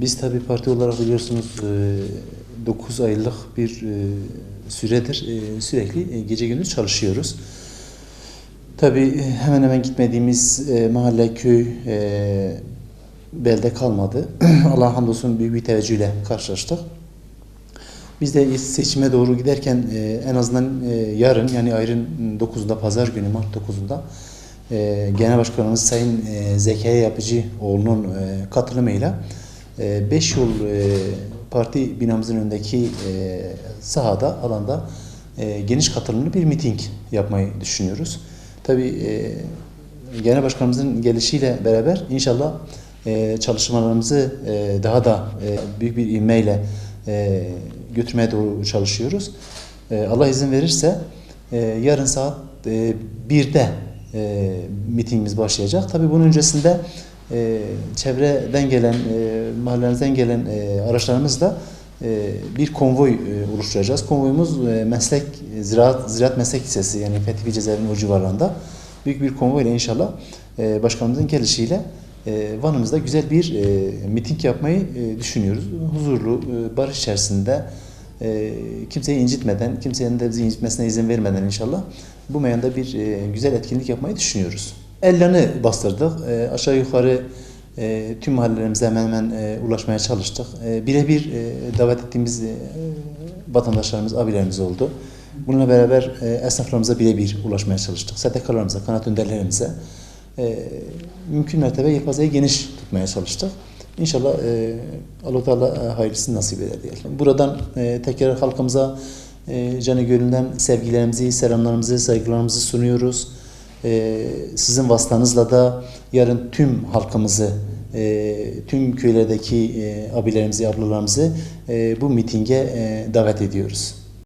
Biz tabii parti olarak biliyorsunuz 9 aylık bir süredir sürekli gece gündüz çalışıyoruz. Tabii hemen hemen gitmediğimiz mahalle, köy, belde kalmadı. Allah'a hamdolsun büyük bir teveccühle karşılaştık. Biz de seçime doğru giderken en azından yarın, yani ayın 9'unda, pazar günü, Mart 9'unda Genel Başkanımız Sayın Zekeriya Yapıcıoğlu'nun katılımıyla 5 yol parti binamızın önündeki sahada, alanda geniş katılımlı bir miting yapmayı düşünüyoruz. Tabii Genel Başkanımızın gelişiyle beraber inşallah çalışmalarımızı daha da büyük bir ivmeyle götürmeye doğru çalışıyoruz. Allah izin verirse yarın saat 1'de mitingimiz başlayacak. Tabii bunun öncesinde çevreden gelen, mahallemizden gelen araçlarımızla bir konvoy oluşturacağız. Konvoyumuz Ziraat Meslek Lisesi, yani Fethi Cezaevinin o civarlarında büyük bir konvoy ile inşallah başkanımızın gelişiyle Van'ımızda güzel bir miting yapmayı düşünüyoruz. Huzurlu, barış içerisinde, kimseyi incitmeden, kimsenin de bizi incitmesine izin vermeden inşallah bu meyanda bir güzel etkinlik yapmayı düşünüyoruz. Ellerini bastırdık. Aşağı yukarı tüm mahallelerimize hemen hemen ulaşmaya çalıştık. Birebir davet ettiğimiz vatandaşlarımız, abilerimiz oldu. Bununla beraber esnaflarımıza birebir ulaşmaya çalıştık. STK'larımıza, kanaat önderlerimize mümkün mertebe yelpazeyi geniş tutmaya çalıştık. İnşallah Allah-u Teala hayırlısını nasip eder diyelim. Buradan tekrar halkımıza canı gönülden sevgilerimizi, selamlarımızı, saygılarımızı sunuyoruz. Sizin vasıtanızla da yarın tüm halkımızı, tüm köylerdeki abilerimizi, ablalarımızı bu mitinge davet ediyoruz.